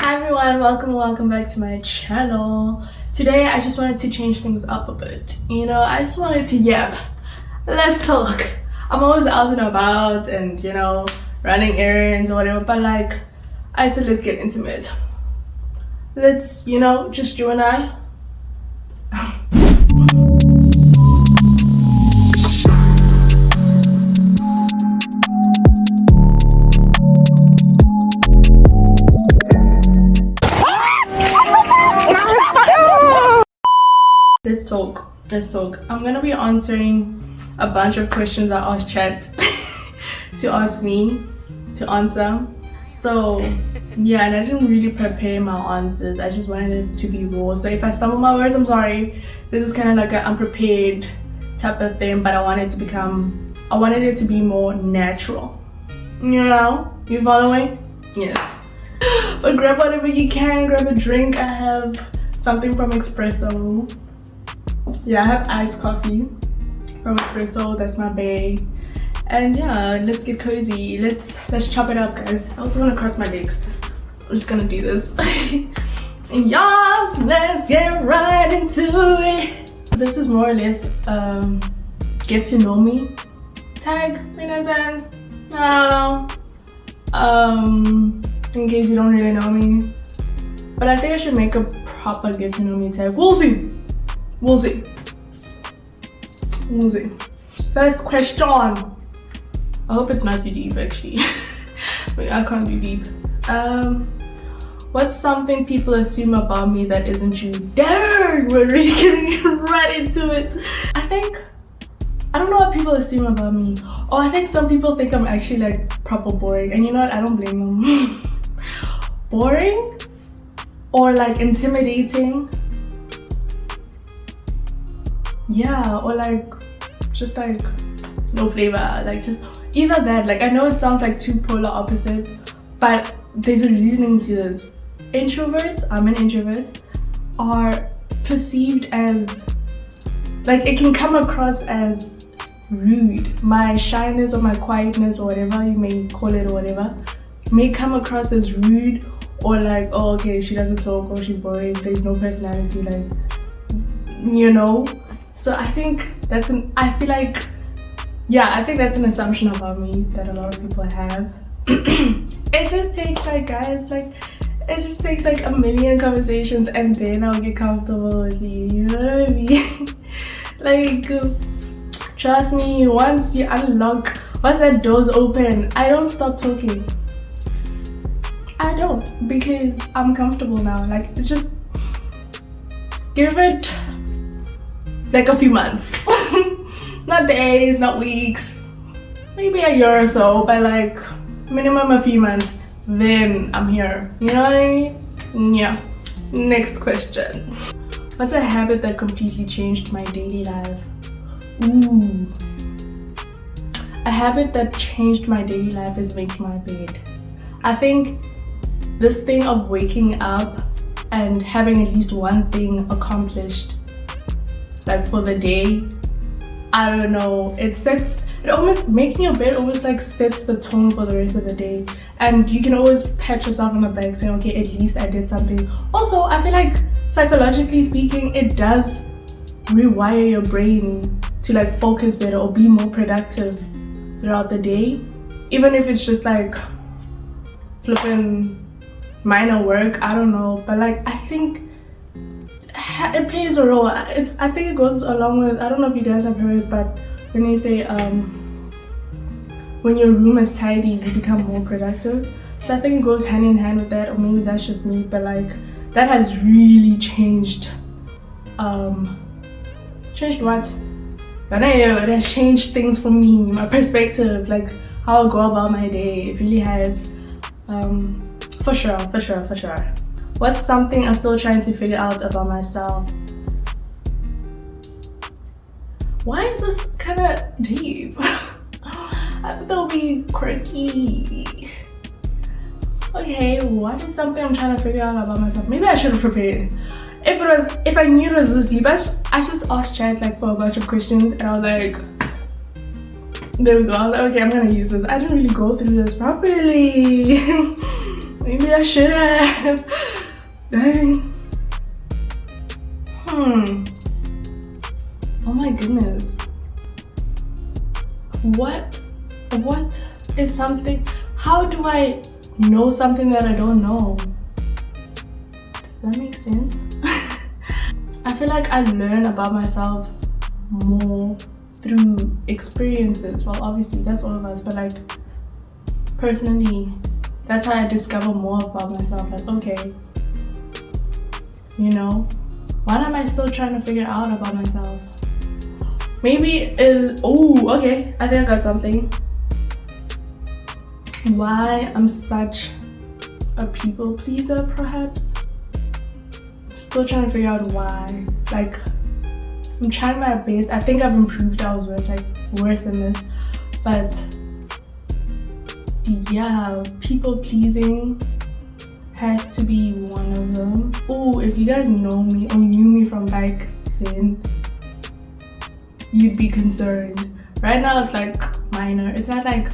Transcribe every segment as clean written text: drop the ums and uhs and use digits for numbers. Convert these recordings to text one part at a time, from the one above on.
Hi everyone, welcome back to my channel. Today I just wanted to change things up a bit. I just wanted to let's talk. I'm always out and about and running errands or whatever, but I said let's get intimate. Let's just you and I. Let's talk. I'm gonna be answering a bunch of questions I asked chat to ask me to answer. So yeah, and I didn't really prepare my answers. I just wanted it to be raw. So if I stumble my words, I'm sorry. This is kind of like an unprepared type of thing, but I wanted it to be more natural. You following? Yes. But grab whatever you can, grab a drink. I have something from Espresso. Yeah, I have iced coffee from Espresso. That's my bae. And yeah, let's get cozy. Let's chop it up, guys. I also want to cross my legs. I'm just gonna do this. And yes, let's get right into it. This is more or less get to know me tag in a sense. I don't know. In case you don't really know me, but I think I should make a proper get to know me tag. We'll see. First question. I hope it's not too deep actually. I can't be deep. What's something people assume about me that isn't true? Dang, we're really getting right into it. I don't know what people assume about me. Oh, I think some people think I'm actually proper boring, and you know what? I don't blame them. Boring or intimidating. Yeah, or just no flavor, just either that. I know it sounds like two polar opposites, but there's a reasoning to this. Introverts, I'm an introvert, are perceived as it can come across as rude. My shyness or my quietness or whatever you may call it or whatever may come across as rude or oh, okay, she doesn't talk or she's boring, there's no personality, So I think that's I think that's an assumption about me that a lot of people have. It just takes guys, it just takes a million conversations and then I'll get comfortable with you. You know what I mean? Trust me, once that door's open, I don't stop talking. I don't, because I'm comfortable now. Just give it a few months. Not days, not weeks, maybe a year or so, but minimum a few months, then I'm here. You know what I mean? Yeah. Next question. What's a habit that completely changed my daily life? Ooh. A habit that changed my daily life is making my bed. I think this thing of waking up and having at least one thing accomplished for the day, I don't know, making your bed almost sets the tone for the rest of the day, and you can always pat yourself on the back saying, okay, at least I did something. Also, I feel psychologically speaking, it does rewire your brain to focus better or be more productive throughout the day, even if it's just flipping minor work. I don't know, but I think it plays a role. I think it goes along with, I don't know if you guys have heard, but when they say when your room is tidy, you become more productive. So I think it goes hand in hand with that, or maybe that's just me, but that has really changed. Changed what? But anyway, it has changed things for me, my perspective, how I go about my day. It really has. For sure. What's something I'm still trying to figure out about myself? Why is this kind of deep? I thought that would be quirky. Okay, what is something I'm trying to figure out about myself? Maybe I should have prepared. If I knew it was this deep, I just asked chat for a bunch of questions, and I was there we go. I was okay, I'm gonna use this. I didn't really go through this properly. maybe I should have. Dang. Oh my goodness. What is something? How do I know something that I don't know? Does that make sense? I feel like I learn about myself more through experiences. Well, obviously that's all of us, but like personally, that's how I discover more about myself. Like, okay, you know, what am I still trying to figure out about myself? Maybe okay, I think I got something. Why I'm such a people pleaser, perhaps. Still trying to figure out why. Like, I'm trying my best. I think I've improved. I was worse than this, but yeah, people pleasing has to be one of them. Oh, if you guys know me or knew me from back then, you'd be concerned. Right now it's like minor. It's not like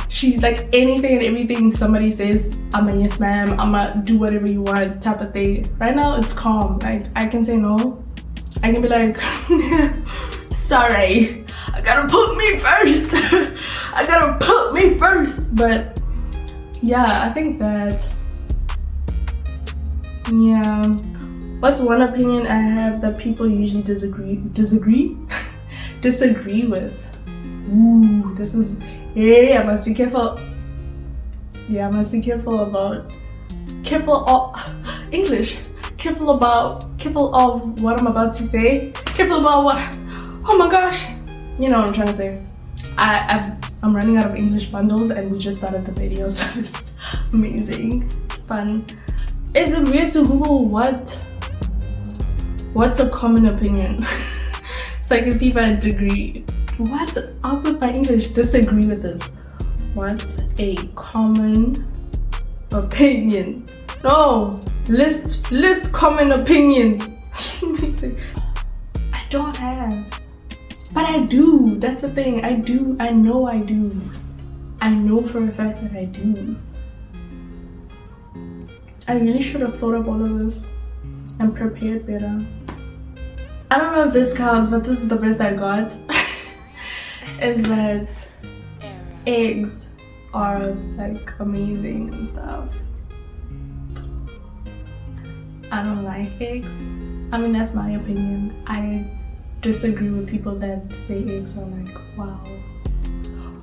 she's like anything and everything somebody says, I'm a yes ma'am, I'm a do whatever you want type of thing. Right now it's calm. Like, I can say no. I can be like, sorry, I gotta put me first. I gotta put me first. But yeah, I think that, yeah. What's one opinion I have that people usually disagree with? Ooh, this is, I must be careful. Yeah, I must be careful about, English. Careful of what I'm about to say. Careful about what, oh my gosh. You know what I'm trying to say. I'm running out of English bundles and we just started the video, so this is amazing, fun. Is it weird to Google what's a common opinion? So I can see if I agree. What's up with my English? Disagree with this. What's a common opinion? No, list common opinions. I don't have, but I do. That's the thing. I do. I know I do. I know for a fact that I do. I really should have thought of all of this and prepared better. I don't know if this counts, but this is the best I got. Is that eggs are like amazing and stuff. I don't like eggs. I mean, that's my opinion. I disagree with people that say eggs are like, wow.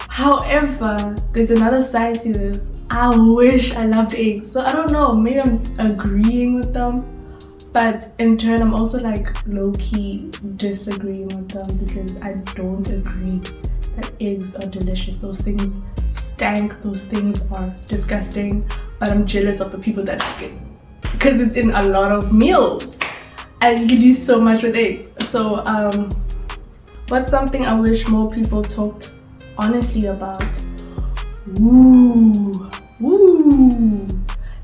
However, there's another side to this. I wish I loved eggs. So I don't know, maybe I'm agreeing with them, but in turn I'm also like low-key disagreeing with them because I don't agree that eggs are delicious. Those things stank, those things are disgusting, but I'm jealous of the people that like it because it's in a lot of meals and you can do so much with eggs. So what's something I wish more people talked honestly about? Ooh,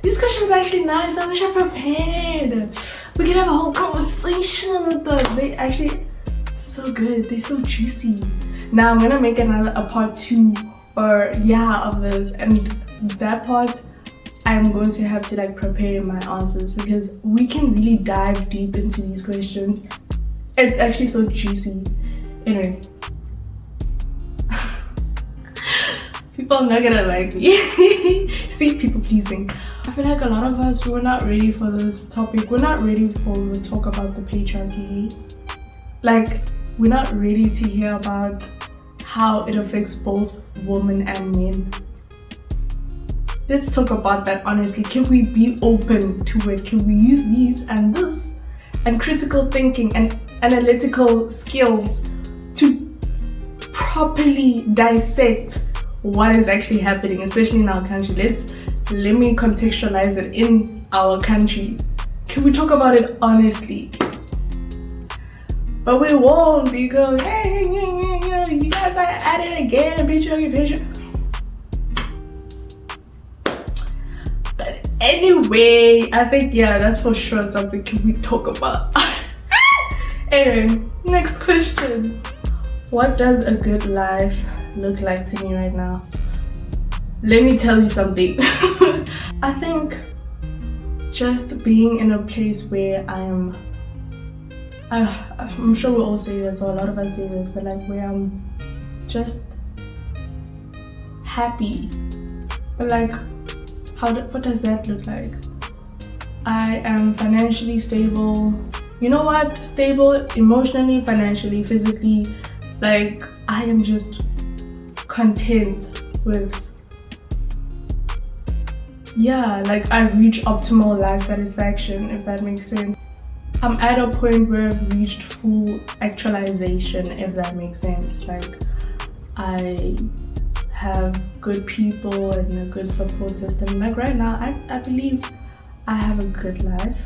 these questions are actually nice. I wish I prepared. We can have a whole conversation with them. They actually so good. They're so juicy. Now I'm gonna make a part 2 of this, and that part I'm going to have to like prepare my answers because we can really dive deep into these questions. It's actually so juicy. Anyway. People are not gonna like me. See, people pleasing. I feel like a lot of us, we're not ready for this topic. We're not ready for the talk about the patriarchy. Like, we're not ready to hear about how it affects both women and men. Let's talk about that honestly. Can we be open to it? Can we use these and this and critical thinking and analytical skills to properly dissect what is actually happening, especially in our country? Let me contextualize it in our country. Can we talk about it honestly? But we won't because hey, you guys are at it again, patriarchy. But anyway, I think that's for sure something can we talk about. Anyway, next question. What does a good life look like to me right now? let me tell you something. I think just being in a place where I'm sure we all say this, or a lot of us say this, but like where I'm just happy. But like, what does that look like? I am financially stable. You know what? Stable emotionally, financially, physically. Like, I am just content with, yeah, like I reach optimal life satisfaction, if that makes sense. I'm at a point where I've reached full actualization, if that makes sense. Like, I have good people and a good support system. Like right now, I believe I have a good life.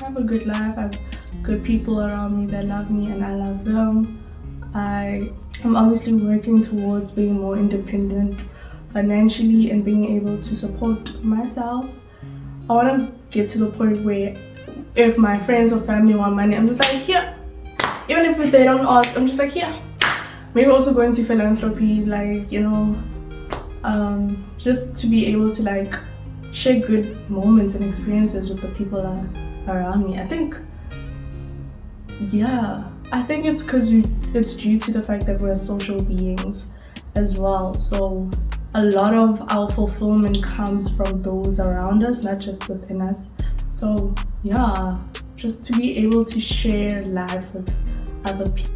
I have a good life. I have good people around me that love me and I love them. I'm obviously working towards being more independent financially and being able to support myself. I want to get to the point where if my friends or family want money, I'm just like, here. Even if they don't ask, I'm just like, here. Maybe also go into philanthropy, like, you know, just to be able to like share good moments and experiences with the people that are around me. I think, yeah, I think it's because it's due to the fact that we're social beings as well. So a lot of our fulfillment comes from those around us, not just within us. So yeah, just to be able to share life with other people.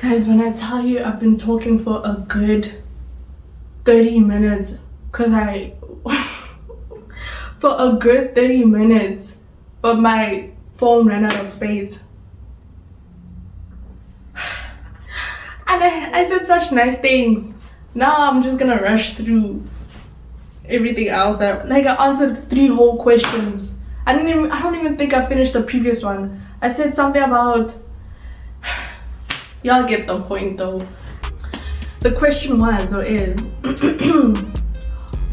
Guys, when I tell you I've been talking for a good 30 minutes, because for a good 30 minutes, but my phone ran out of space. And I said such nice things. Now I'm just gonna rush through everything else. Like I answered 3 whole questions. I don't even think I finished the previous one. I said something about, y'all get the point though. The question was or is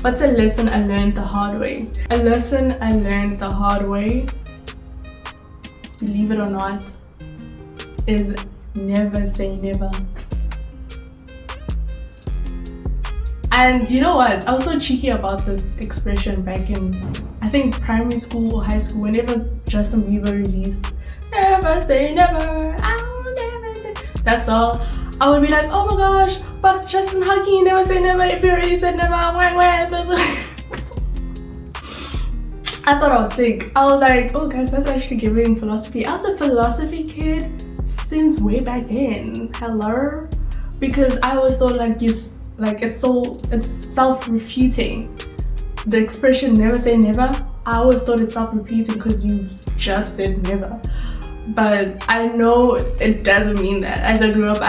what's a lesson I learned the hard way? A lesson I learned the hard way, believe it or not, is never say never. And you know what? I was so cheeky about this expression back in, I think, primary school or high school, whenever Justin Bieber released "Never Say Never, I'll Never Say," that's all. I would be like, oh my gosh, but Justin, how can you never say never if you already said never? I thought I was sick. I was like, oh guys, that's actually giving philosophy. I was a philosophy kid since way back then. Hello? Because I always thought it's self-refuting. The expression never say never, I always thought it's self-repeating because you just said never. But I know it doesn't mean that. As I grew up,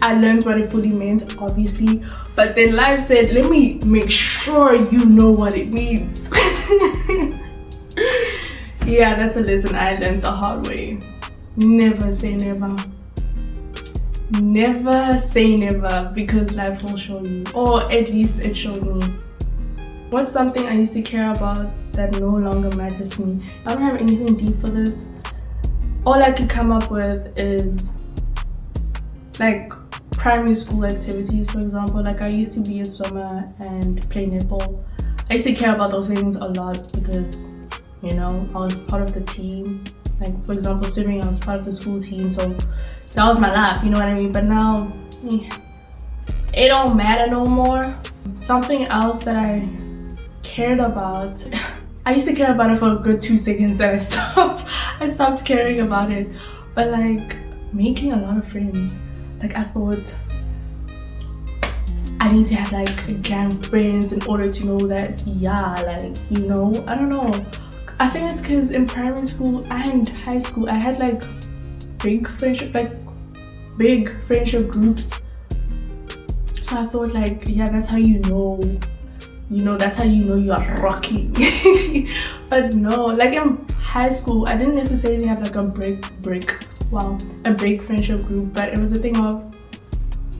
I learned what it fully meant, obviously. But then life said, let me make sure you know what it means. Yeah, that's a lesson I learned the hard way. Never say never. Never say never, because life will show you, or at least it showed me. What's something I used to care about that no longer matters to me? I don't have anything deep for this. All I could come up with is like primary school activities, for example. Like I used to be a swimmer and play netball. I used to care about those things a lot because, you know, I was part of the team. Like for example, swimming, I was part of the school team, so that was my life, you know what I mean? But now, it don't matter no more. Something else that I cared about, I used to care about it for a good 2 seconds, then I stopped caring about it. But like making a lot of friends, like I thought I need to have like a gang of friends in order to know that, yeah, like, you know, I don't know. I think it's because in primary school and high school I had like big friendship groups. So I thought like, yeah, that's how you know, that's how you know you are rocking. But no, like in high school I didn't necessarily have like a big friendship group, but it was a thing of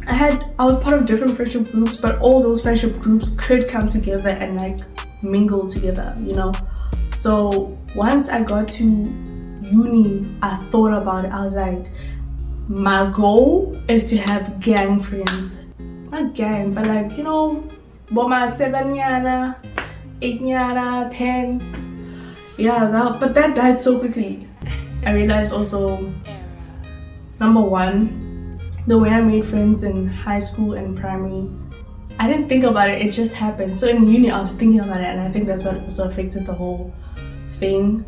I was part of different friendship groups, but all those friendship groups could come together and like mingle together, you know. So once I got to uni, I thought about it. I was like, my goal is to have gang friends. not gang, but like, you know, Boma 7 yana, 8 yana, 10. Yeah, but that died so quickly. I realized also, number one, the way I made friends in high school and primary, I didn't think about it, it just happened. So in uni, I was thinking about it, and I think that's what also affected the whole thing.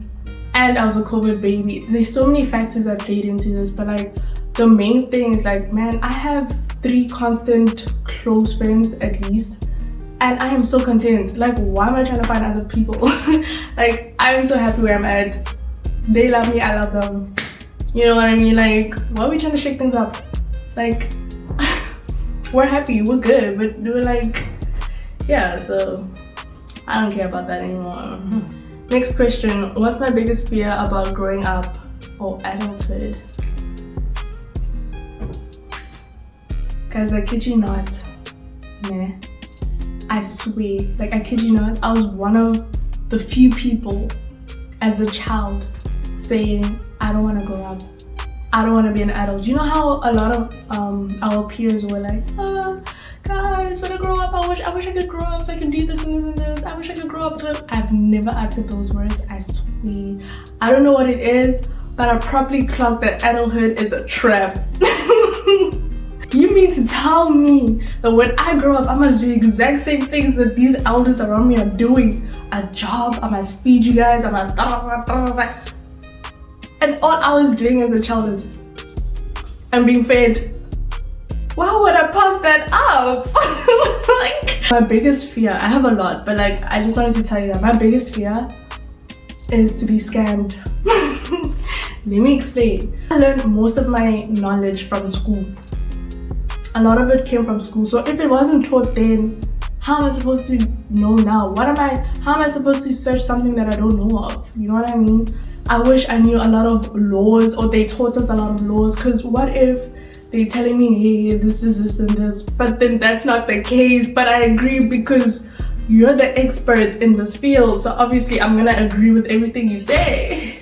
And I was a COVID baby. There's so many factors that played into this, but like the main thing is like, man, I have 3 constant close friends at least, and I am so content. Like, why am I trying to find other people? Like, I'm so happy where I'm at. They love me, I love them. You know what I mean? Like, why are we trying to shake things up? Like, we're happy, we're good, but we're like, yeah, so I don't care about that anymore. Next question, what's my biggest fear about growing up or adulthood? Guys, I kid you not, nah. I swear, like I kid you not, I was one of the few people as a child saying, I don't want to grow up. I don't want to be an adult. You know how a lot of our peers were like, guys, when I grow up, I wish I could grow up so I can do this and this and this. I wish I could grow up. I've never uttered those words, I swear. I don't know what it is, but I properly clocked that adulthood is a trap. You mean to tell me that when I grow up, I must do the exact same things that these elders around me are doing? A job, I must feed you guys, I must... And all I was doing as a child is, I'm being fed. Why would I pass that up? Like, my biggest fear, I have a lot, but like, I just wanted to tell you that my biggest fear is to be scammed. Let me explain. I learned most of my knowledge from school. A lot of it came from school. So if it wasn't taught then, how am I supposed to know now? How am I supposed to search something that I don't know of? You know what I mean? I wish I knew a lot of laws, or they taught us a lot of laws, because what if they're telling me, hey, this is this and this, but then that's not the case. But I agree because you're the experts in this field, so obviously I'm gonna agree with everything you say.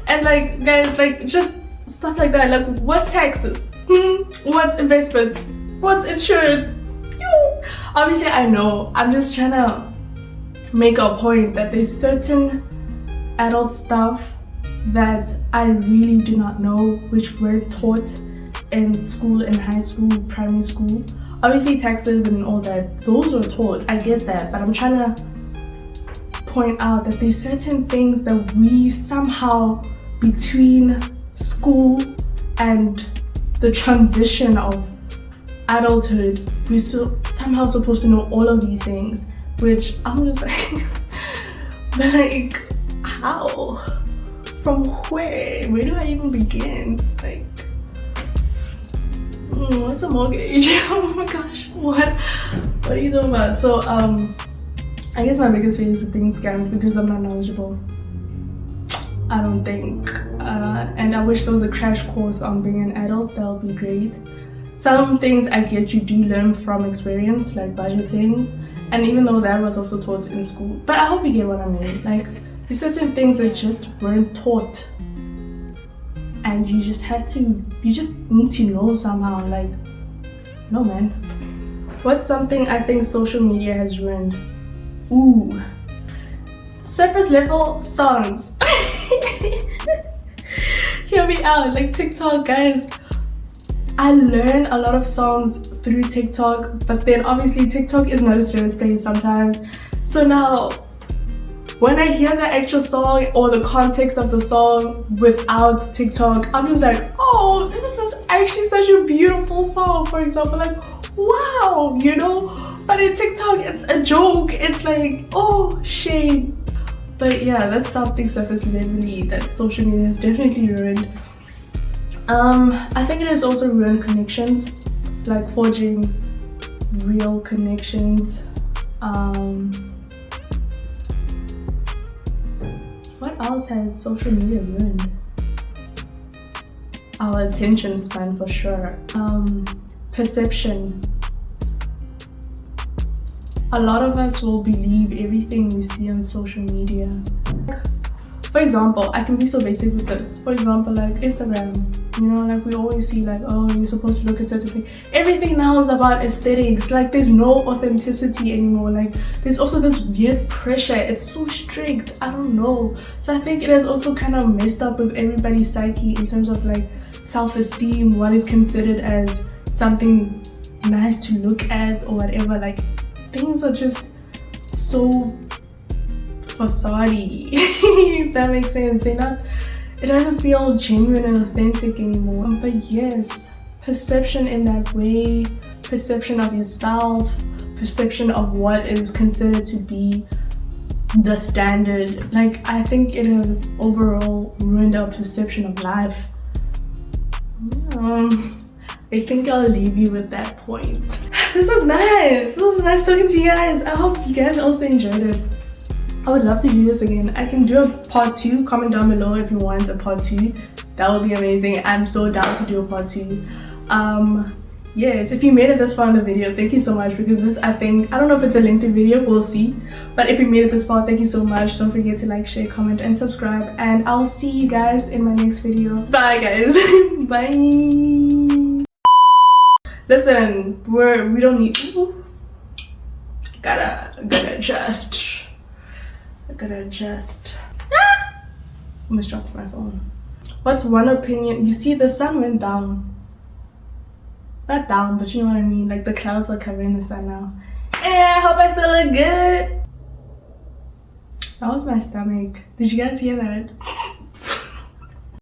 And like, guys, like just stuff like that, like what's taxes? What's investment? What's insurance? Obviously I know, I'm just trying to make a point that there's certain adult stuff that I really do not know, which were taught in school, in high school, primary school. Obviously taxes and all that, those were taught, I get that, but I'm trying to point out that there's certain things that we somehow, between school and the transition of adulthood, we're somehow supposed to know all of these things, which I'm just like, but like, how? From where? Where do I even begin? Like, what's a mortgage? Oh my gosh, what are you talking about? So I guess my biggest fear is being scammed because I'm not knowledgeable. I don't think, and I wish there was a crash course on being an adult. That would be great. Some things I get you do learn from experience, like budgeting, and even though that was also taught in school, but I hope you get what I mean. Like, there's certain things that just weren't taught, and you just need to know somehow. Like, no man. What's something I think social media has ruined? Ooh, surface level songs. Hear me out, like TikTok, guys. I learn a lot of songs through TikTok, but then obviously TikTok is not a serious place sometimes. So now, when I hear the actual song or the context of the song without TikTok, I'm just like, oh, this is actually such a beautiful song, for example, like, wow, you know? But in TikTok, it's a joke. It's like, oh, shame. But yeah, that's something surface levelly that social media has definitely ruined. I think it has also ruined connections, like forging real connections. What else has social media ruined? Our attention span, for sure. Perception. A lot of us will believe everything we see on social media. For example, I can be so basic with this. For example, like Instagram. you know, like we always see like, oh, you're supposed to look a certain way. Everything now is about aesthetics. Like there's no authenticity anymore. Like there's also this weird pressure. It's so strict. I don't know. So I think it has also kind of messed up with everybody's psyche in terms of like self-esteem, what is considered as something nice to look at or whatever. Like things are just so facade-y, if that makes sense. It doesn't feel genuine and authentic anymore. But yes, perception in that way, perception of yourself, perception of what is considered to be the standard, like I think it has overall ruined our perception of life. I think I'll leave you with that point. This was nice. This was nice talking to you guys. I hope you guys also enjoyed it. I would love to do this again. I can do a part 2. Comment down below if you want a part 2. That would be amazing. I'm so down to do a part 2. Yes, if you made it this far in the video, thank you so much, because this, I don't know if it's a lengthy video, we'll see. But if you made it this far, thank you so much. Don't forget to like, share, comment, and subscribe. And I'll see you guys in my next video. Bye guys. Bye. Listen, we don't need to. Gotta adjust. I gotta adjust. Ah! Almost dropped my phone. What's one opinion? You see, the sun went down. Not down, but you know what I mean. Like the clouds are covering the sun now. And I hope I still look good. That was my stomach. Did you guys hear that?